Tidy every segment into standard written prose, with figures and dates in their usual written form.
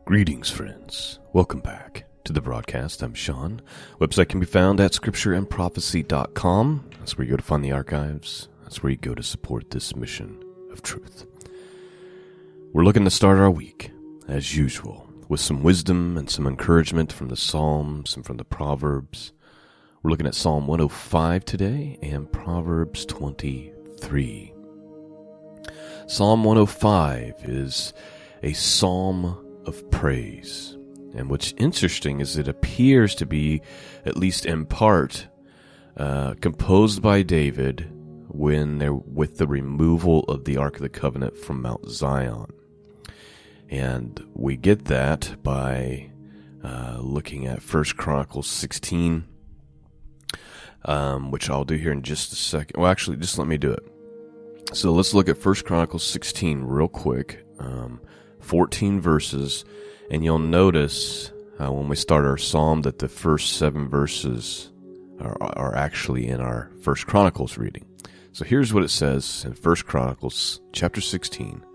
Greetings, friends. Welcome back to the broadcast. I'm Shawn. Website can be found at scriptureandprophecy.com. That's where you go to find the archives. That's where you go to support this mission of truth. We're looking to start our week, as usual, with some wisdom and some encouragement from the Psalms and from the Proverbs. We're looking at Psalm 105 today and Proverbs 23. Psalm 105 is a psalm of praise. And what's interesting is it appears to be, at least in part, composed by David with the removal of the Ark of the Covenant from Mount Zion. And we get that by looking at 1 Chronicles 16, which I'll do here in just a second. Well, actually, just let me do it. So let's look at 1 Chronicles 16 real quick. 14 verses, and you'll notice when we start our psalm that the first 7 verses are actually in our 1 Chronicles reading. So here's what it says in 1 Chronicles chapter 16,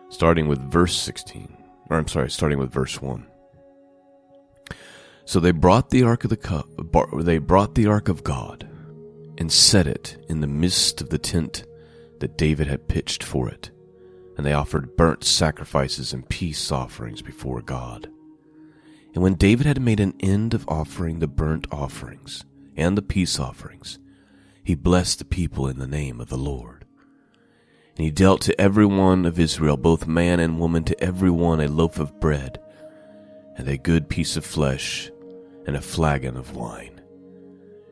starting with verse 1. So they brought the ark of God and set it in the midst of the tent that David had pitched for it. And they offered burnt sacrifices and peace offerings before God. And when David had made an end of offering the burnt offerings and the peace offerings, he blessed the people in the name of the Lord. And he dealt to every one of Israel, both man and woman, to every one a loaf of bread, and a good piece of flesh, and a flagon of wine.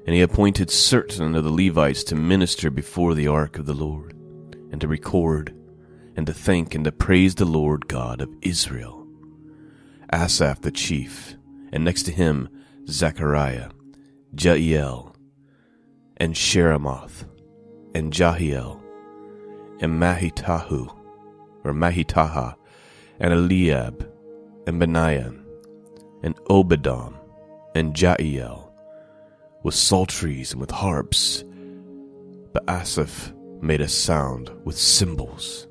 And he appointed certain of the Levites to minister before the ark of the Lord, and to record, and to thank and to praise the Lord God of Israel. Asaph the chief, and next to him Zechariah, Jael, and Sheremoth, and Jahiel, and Mahitaha, and Eliab, and Benaiah, and Obedam, and Jael, with psalteries and with harps. But Asaph made a sound with cymbals.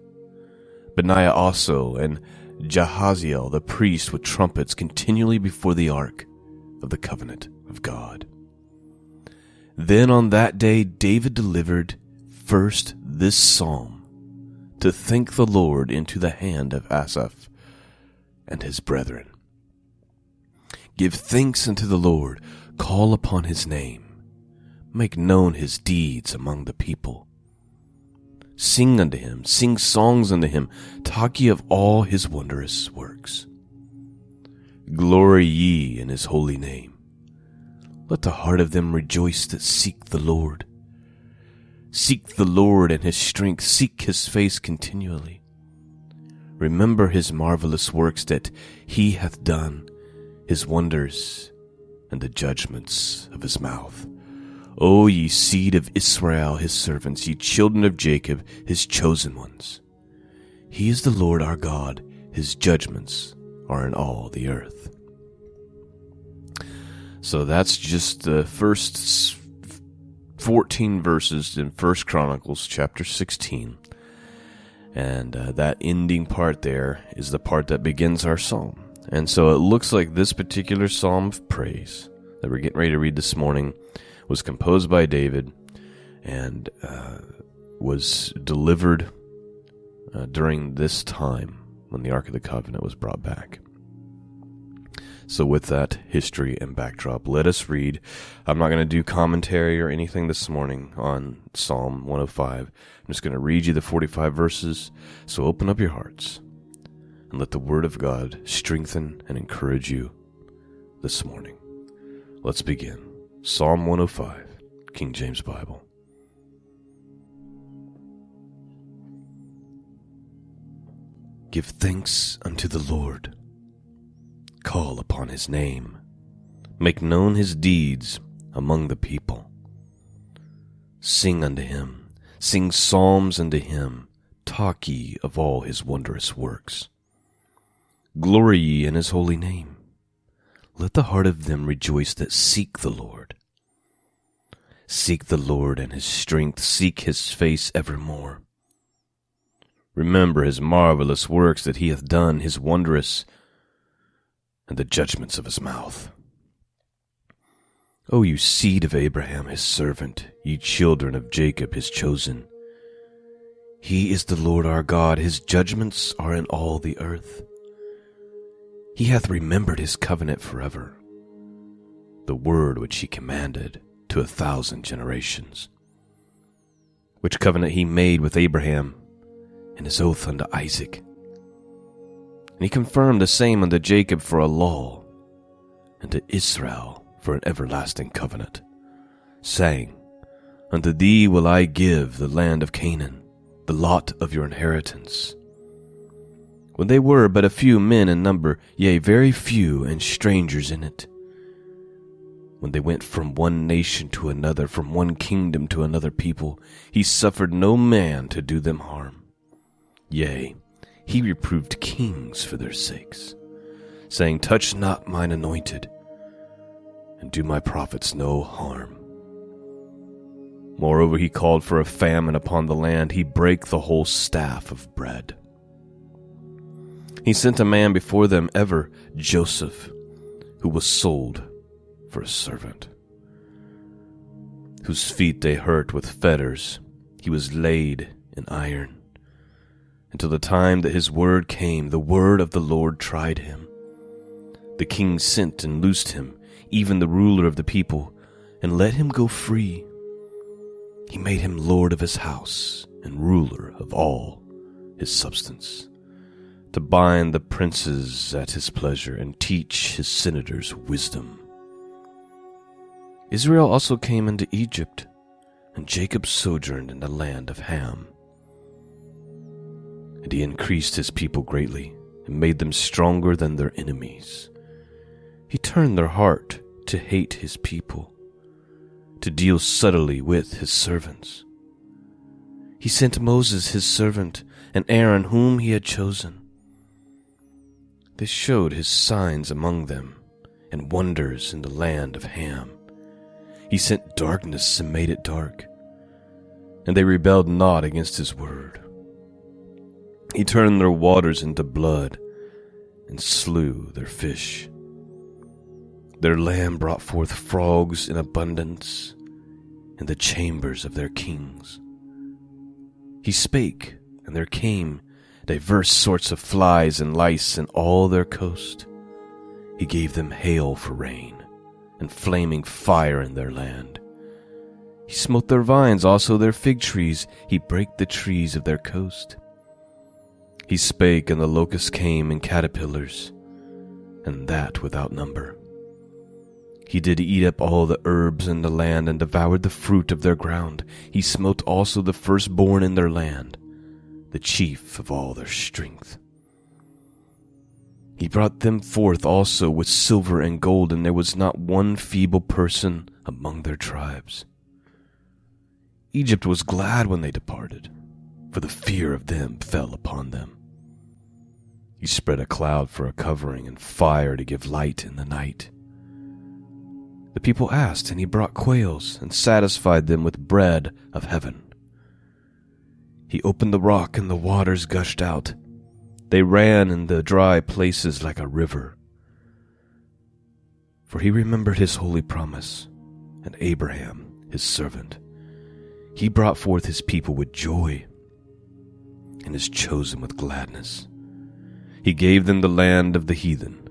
Benaiah also, and Jahaziel the priest with trumpets continually before the ark of the covenant of God. Then on that day David delivered first this psalm to thank the Lord into the hand of Asaph and his brethren. Give thanks unto the Lord, call upon his name, make known his deeds among the people. Sing unto him, sing songs unto him, talk ye of all his wondrous works. Glory ye in his holy name. Let the heart of them rejoice that seek the Lord. Seek the Lord and his strength, seek his face continually. Remember his marvelous works that he hath done, his wonders, and the judgments of his mouth. O ye seed of Israel, his servants, ye children of Jacob, his chosen ones. He is the Lord our God, his judgments are in all the earth. So that's just the first 14 verses in 1 Chronicles chapter 16. And that ending part there is the part that begins our psalm. And so it looks like this particular psalm of praise that we're getting ready to read this morning was composed by David and was delivered during this time when the Ark of the Covenant was brought back. So with that history and backdrop, let us read. I'm not going to do commentary or anything this morning on Psalm 105. I'm just going to read you the 45 verses. So open up your hearts and let the Word of God strengthen and encourage you this morning. Let's begin. Psalm 105, King James Bible. Give thanks unto the Lord. Call upon his name. Make known his deeds among the people. Sing unto him. Sing psalms unto him. Talk ye of all his wondrous works. Glory ye in his holy name. Let the heart of them rejoice that seek the Lord. Seek the Lord and his strength. Seek his face evermore. Remember his marvelous works that he hath done, his wondrous and the judgments of his mouth. O you seed of Abraham his servant, ye children of Jacob his chosen. He is the Lord our God, his judgments are in all the earth. He hath remembered his covenant forever, the word which he commanded to 1,000 generations, which covenant he made with Abraham, and his oath unto Isaac. And he confirmed the same unto Jacob for a law, and to Israel for an everlasting covenant, saying, Unto thee will I give the land of Canaan, the lot of your inheritance. When they were but a few men in number, yea, very few, and strangers in it, when they went from one nation to another, from one kingdom to another people, he suffered no man to do them harm. Yea, he reproved kings for their sakes, saying, Touch not mine anointed, and do my prophets no harm. Moreover, he called for a famine upon the land. He brake the whole staff of bread. He sent a man before them, ever Joseph, who was sold for a servant, whose feet they hurt with fetters. He was laid in iron, until the time that his word came. The word of the Lord tried him. The king sent and loosed him, even the ruler of the people, and let him go free. He made him lord of his house and ruler of all his substance, to bind the princes at his pleasure and teach his senators wisdom. Israel also came into Egypt, and Jacob sojourned in the land of Ham. And he increased his people greatly, and made them stronger than their enemies. He turned their heart to hate his people, to deal subtly with his servants. He sent Moses his servant, and Aaron whom he had chosen. They showed his signs among them, and wonders in the land of Ham. He sent darkness and made it dark, and they rebelled not against his word. He turned their waters into blood, and slew their fish. Their land brought forth frogs in abundance in the chambers of their kings. He spake, and there came diverse sorts of flies and lice in all their coast. He gave them hail for rain, and flaming fire in their land. He smote their vines, also their fig trees. He brake the trees of their coast. He spake, and the locusts came in caterpillars, and that without number. He did eat up all the herbs in the land, and devoured the fruit of their ground. He smote also the firstborn in their land, the chief of all their strength. He brought them forth also with silver and gold, and there was not one feeble person among their tribes. Egypt was glad when they departed, for the fear of them fell upon them. He spread a cloud for a covering, and fire to give light in the night. The people asked, and he brought quails, and satisfied them with bread of heaven. He opened the rock, and the waters gushed out. They ran in the dry places like a river. For he remembered his holy promise, and Abraham his servant. He brought forth his people with joy, and his chosen with gladness. He gave them the land of the heathen,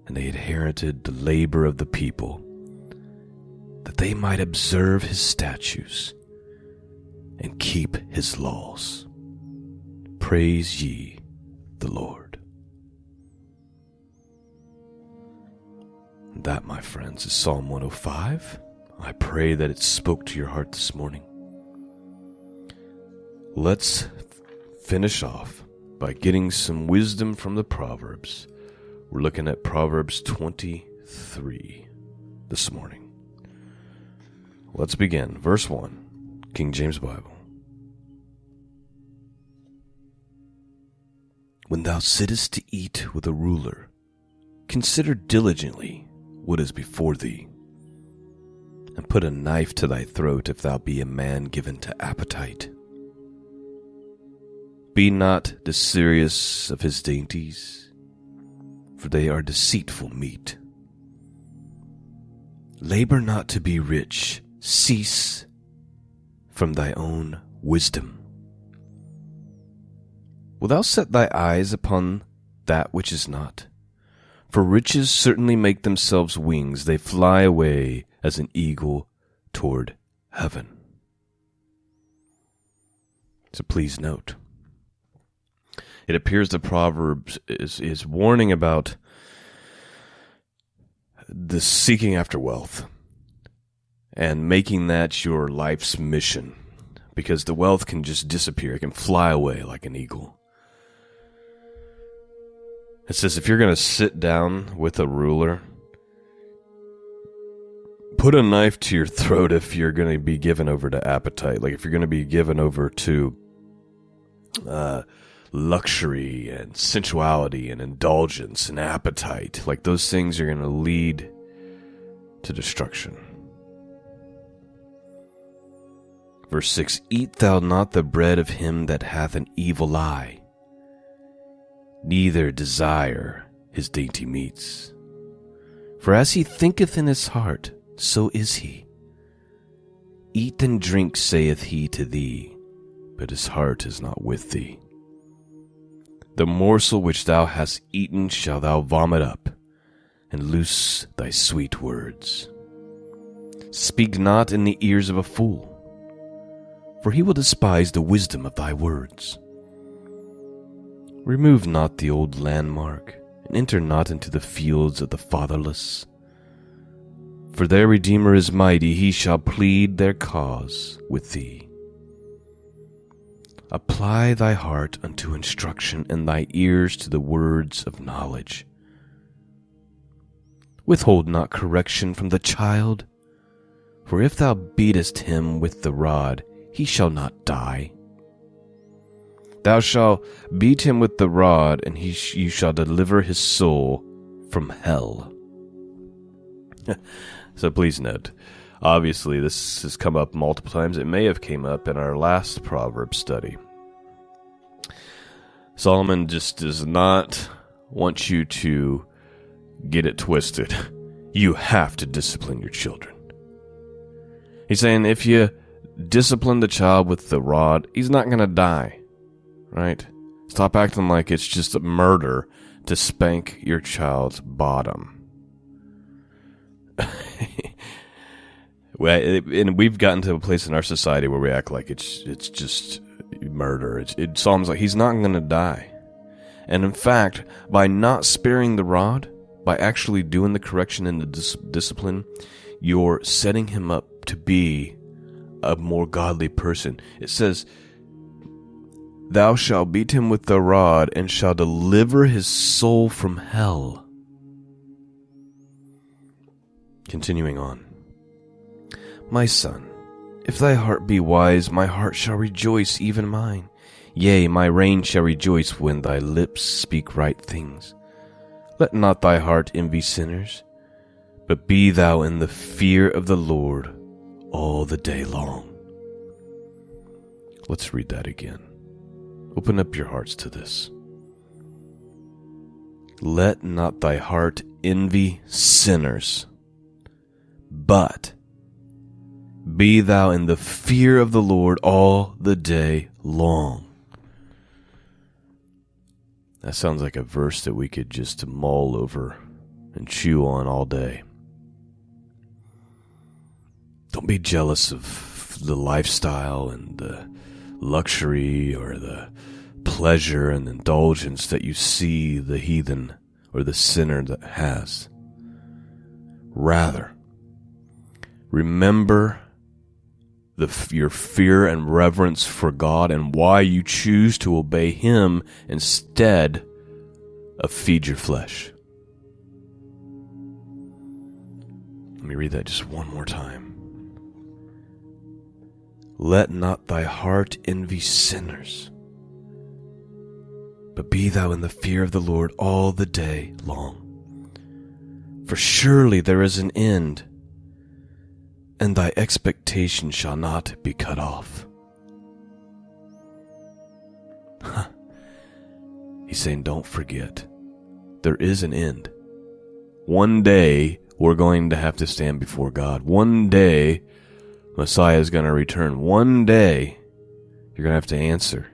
and they inherited the labor of the people, that they might observe his statutes and keep his laws. Praise ye the Lord. That, my friends, is Psalm 105. I pray that it spoke to your heart this morning. Let's finish off by getting some wisdom from the Proverbs. We're looking at Proverbs 23 this morning. Let's begin. Verse 1, King James Bible. When thou sittest to eat with a ruler, consider diligently what is before thee, and put a knife to thy throat if thou be a man given to appetite. Be not desirous of his dainties, for they are deceitful meat. Labor not to be rich, cease from thy own wisdom. Wilt thou set thy eyes upon that which is not? For riches certainly make themselves wings, they fly away as an eagle toward heaven. So please note, it appears the Proverbs is warning about the seeking after wealth and making that your life's mission, because the wealth can just disappear. It can fly away like an eagle. It says if you're going to sit down with a ruler, put a knife to your throat if you're going to be given over to appetite. Like if you're going to be given over to luxury and sensuality and indulgence and appetite. Like those things are going to lead to destruction. Verse 6, eat thou not the bread of him that hath an evil eye, neither desire his dainty meats. For as he thinketh in his heart, so is he. Eat and drink, saith he to thee, but his heart is not with thee. The morsel which thou hast eaten shall thou vomit up, and loose thy sweet words. Speak not in the ears of a fool, for he will despise the wisdom of thy words. Remove not the old landmark, and enter not into the fields of the fatherless. For their Redeemer is mighty, he shall plead their cause with thee. Apply thy heart unto instruction, and thy ears to the words of knowledge. Withhold not correction from the child, for if thou beatest him with the rod, he shall not die. Thou shalt beat him with the rod, and you shall deliver his soul from hell. So please note, obviously this has come up multiple times. It may have came up in our last Proverbs study. Solomon just does not want you to get it twisted. You have to discipline your children. He's saying if you discipline the child with the rod, he's not going to die. Right? Stop acting like it's just a murder to spank your child's bottom. And we've gotten to a place in our society where we act like it's just murder. Psalm's like, he's not going to die. And in fact, by not sparing the rod, by actually doing the correction and the discipline, you're setting him up to be a more godly person. It says, thou shalt beat him with the rod, and shalt deliver his soul from hell. Continuing on. My son, if thy heart be wise, my heart shall rejoice, even mine. Yea, my reign shall rejoice when thy lips speak right things. Let not thy heart envy sinners, but be thou in the fear of the Lord all the day long. Let's read that again. Open up your hearts to this. Let not thy heart envy sinners, but be thou in the fear of the Lord all the day long. That sounds like a verse that we could just mull over and chew on all day. Don't be jealous of the lifestyle and the luxury or the pleasure and indulgence that you see the heathen or the sinner that has. Rather, remember your fear and reverence for God and why you choose to obey Him instead of feed your flesh. Let me read that just one more time. Let not thy heart envy sinners, but be thou in the fear of the Lord all the day long. For surely there is an end, and thy expectation shall not be cut off. He's saying, don't forget there is an end. One day, we're going to have to stand before God. One day, Messiah is going to return. One day, you're going to have to answer.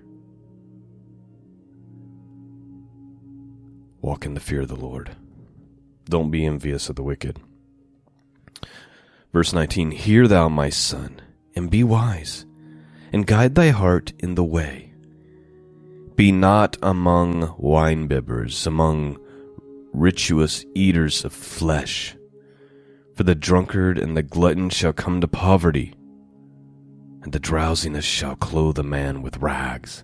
Walk in the fear of the Lord. Don't be envious of the wicked. Verse 19, Hear thou, my son, and be wise, and guide thy heart in the way. Be not among winebibbers, among rituous eaters of flesh. For the drunkard and the glutton shall come to poverty, and the drowsiness shall clothe a man with rags.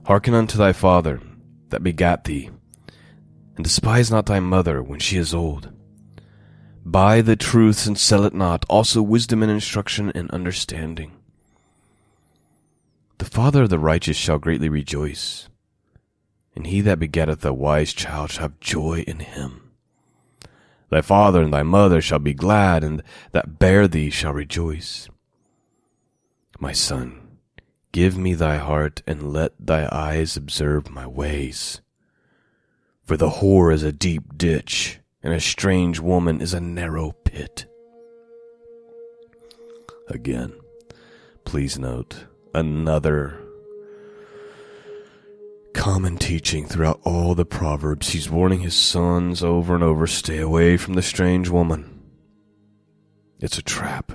Hearken unto thy father that begat thee, and despise not thy mother when she is old. Buy the truth and sell it not, also wisdom and instruction and understanding. The father of the righteous shall greatly rejoice, and he that begetteth a wise child shall have joy in him. Thy father and thy mother shall be glad, and that bear thee shall rejoice. My son, give me thy heart, and let thy eyes observe my ways. For the whore is a deep ditch, and a strange woman is a narrow pit. Again, please note, another common teaching throughout all the Proverbs. He's warning his sons over and over, stay away from the strange woman. It's a trap.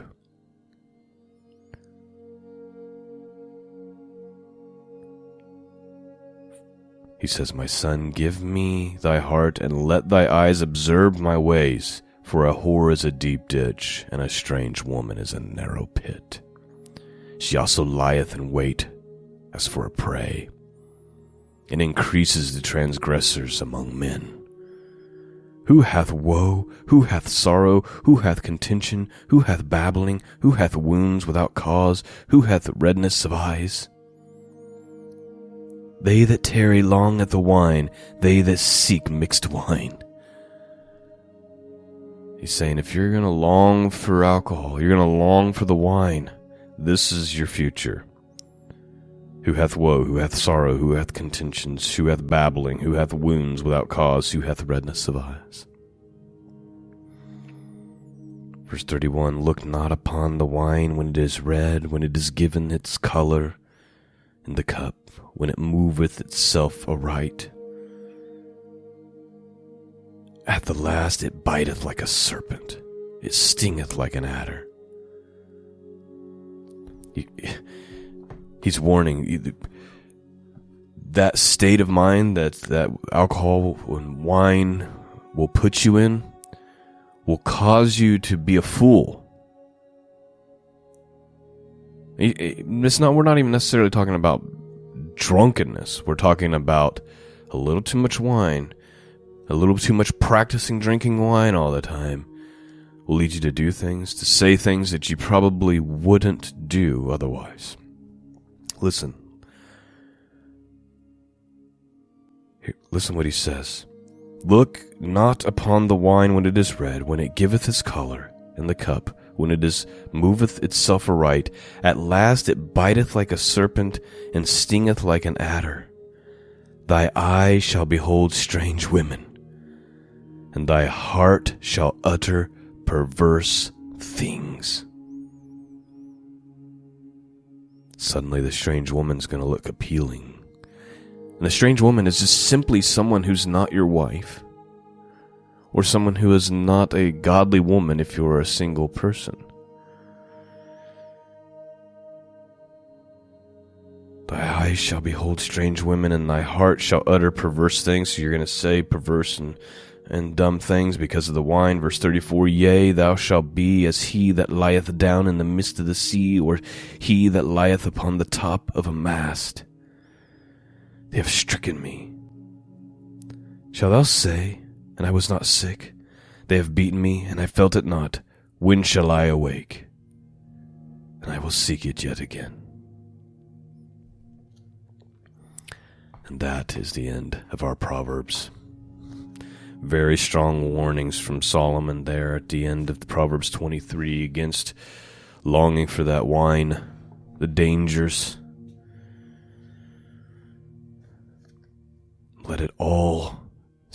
He says, My son, give me thy heart, and let thy eyes observe my ways. For a whore is a deep ditch, and a strange woman is a narrow pit. She also lieth in wait as for a prey, and increases the transgressors among men. Who hath woe? Who hath sorrow? Who hath contention? Who hath babbling? Who hath wounds without cause? Who hath redness of eyes? They that tarry long at the wine, they that seek mixed wine. He's saying, if you're going to long for alcohol, you're going to long for the wine, this is your future. Who hath woe, who hath sorrow, who hath contentions, who hath babbling, who hath wounds without cause, who hath redness of eyes. Verse 31, Look not upon the wine when it is red, when it is given its color, in the cup, when it moveth itself aright. At the last it biteth like a serpent, it stingeth like an adder. He's warning that state of mind that alcohol and wine will put you in will cause you to be a fool. We're not even necessarily talking about drunkenness. We're talking about a little too much wine, a little too much practicing drinking wine all the time will lead you to do things, to say things that you probably wouldn't do otherwise. Listen. Here, listen what he says. Look not upon the wine when it is red, when it giveth its color, and the cup, when it is moveth itself aright. At last it biteth like a serpent, and stingeth like an adder. Thy eye shall behold strange women, and thy heart shall utter perverse things. Suddenly the strange woman's going to look appealing. And the strange woman is just simply someone who's not your wife, or someone who is not a godly woman if you're a single person. Thy eyes shall behold strange women, and thy heart shall utter perverse things. So you're going to say perverse and dumb things because of the wine. Verse 34, Yea, thou shalt be as he that lieth down in the midst of the sea, or he that lieth upon the top of a mast. They have stricken me. Shalt thou say, and I was not sick? They have beaten me, and I felt it not. When shall I awake? And I will seek it yet again. And that is the end of our Proverbs. Very strong warnings from Solomon there at the end of the Proverbs 23 against longing for that wine, the dangers. Let it all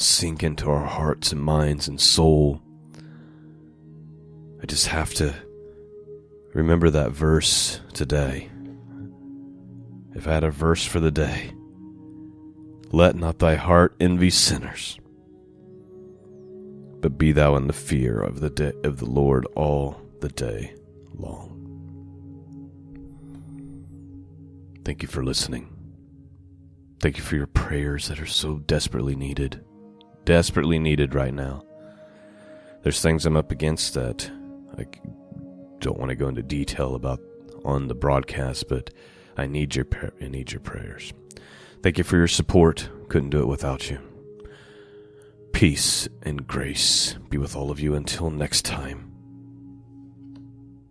sink into our hearts and minds and soul. I just have to remember that verse today. If I had a verse for the day, let not thy heart envy sinners, but be thou in the fear of the Lord all the day long. Thank you for listening. Thank you for your prayers that are so desperately needed right now. There's things I'm up against that I don't want to go into detail about on the broadcast, but I need your prayers. Thank you for your support. Couldn't do it without you. Peace and grace be with all of you until next time.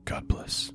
God bless.